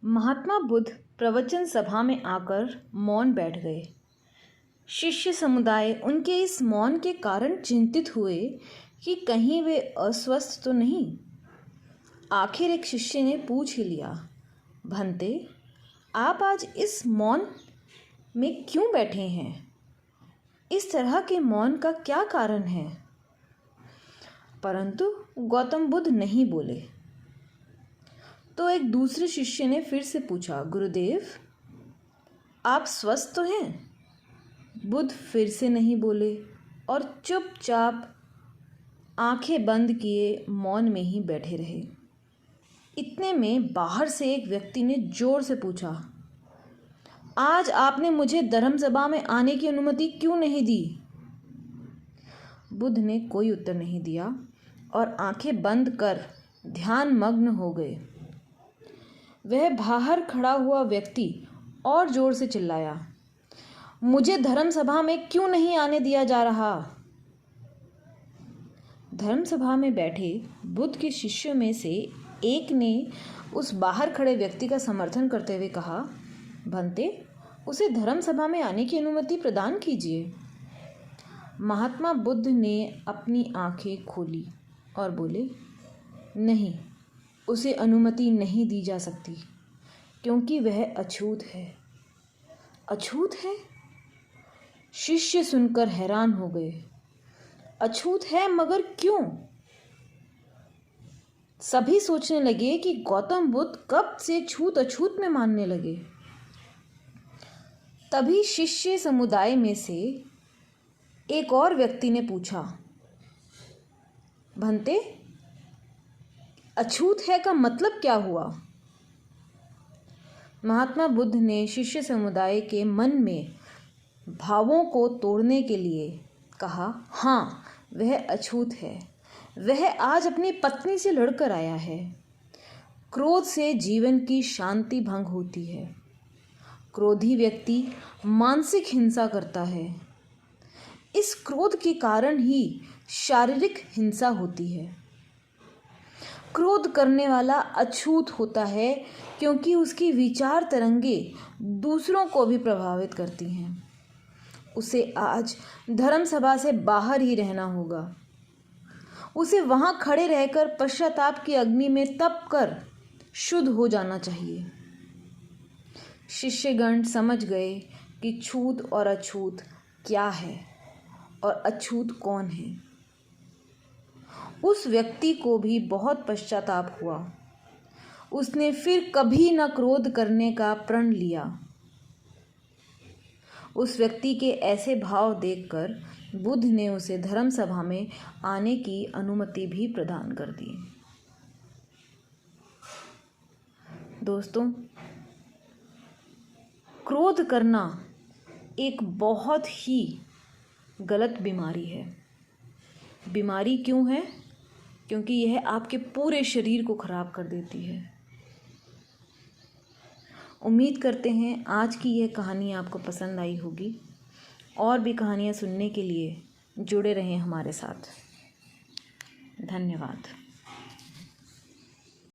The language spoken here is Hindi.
महात्मा बुद्ध प्रवचन सभा में आकर मौन बैठ गए। शिष्य समुदाय उनके इस मौन के कारण चिंतित हुए कि कहीं वे अस्वस्थ तो नहीं। आखिर एक शिष्य ने पूछ ही लिया, भंते, आप आज इस मौन में क्यों बैठे हैं? इस तरह के मौन का क्या कारण है? परंतु गौतम बुद्ध नहीं बोले। तो एक दूसरे शिष्य ने फिर से पूछा, गुरुदेव, आप स्वस्थ तो हैं? बुद्ध फिर से नहीं बोले और चुपचाप आंखें बंद किए मौन में ही बैठे रहे। इतने में बाहर से एक व्यक्ति ने जोर से पूछा, आज आपने मुझे धर्मसभा में आने की अनुमति क्यों नहीं दी? बुद्ध ने कोई उत्तर नहीं दिया और आंखें बंद कर ध्यान मग्न हो गए। वह बाहर खड़ा हुआ व्यक्ति और जोर से चिल्लाया, मुझे धर्मसभा में क्यों नहीं आने दिया जा रहा? धर्मसभा में बैठे बुद्ध के शिष्यों में से एक ने उस बाहर खड़े व्यक्ति का समर्थन करते हुए कहा, भंते, उसे धर्मसभा में आने की अनुमति प्रदान कीजिए। महात्मा बुद्ध ने अपनी आंखें खोली और बोले, नहीं, उसे अनुमति नहीं दी जा सकती, क्योंकि वह अछूत है। अछूत है? शिष्य सुनकर हैरान हो गए। अछूत है, मगर क्यों? सभी सोचने लगे कि गौतम बुद्ध कब से छूत अछूत में मानने लगे। तभी शिष्य समुदाय में से एक और व्यक्ति ने पूछा, भंते, अछूत है का मतलब क्या हुआ? महात्मा बुद्ध ने शिष्य समुदाय के मन में भावों को तोड़ने के लिए कहा, हाँ, वह अछूत है। वह आज अपनी पत्नी से लड़कर आया है। क्रोध से जीवन की शांति भंग होती है। क्रोधी व्यक्ति मानसिक हिंसा करता है। इस क्रोध के कारण ही शारीरिक हिंसा होती है। क्रोध करने वाला अछूत होता है, क्योंकि उसकी विचार तरंगे दूसरों को भी प्रभावित करती हैं। उसे आज धर्मसभा से बाहर ही रहना होगा। उसे वहां खड़े रहकर पश्चाताप की अग्नि में तप कर शुद्ध हो जाना चाहिए। शिष्यगण समझ गए कि छूत और अछूत क्या है और अछूत कौन है। उस व्यक्ति को भी बहुत पश्चाताप हुआ। उसने फिर कभी न क्रोध करने का प्रण लिया। उस व्यक्ति के ऐसे भाव देखकर बुद्ध ने उसे धर्मसभा में आने की अनुमति भी प्रदान कर दी। दोस्तों, क्रोध करना एक बहुत ही गलत बीमारी है। बीमारी क्यों है? क्योंकि यह आपके पूरे शरीर को खराब कर देती है। उम्मीद करते हैं आज की यह कहानी आपको पसंद आई होगी। और भी कहानियाँ सुनने के लिए जुड़े रहें हमारे साथ। धन्यवाद।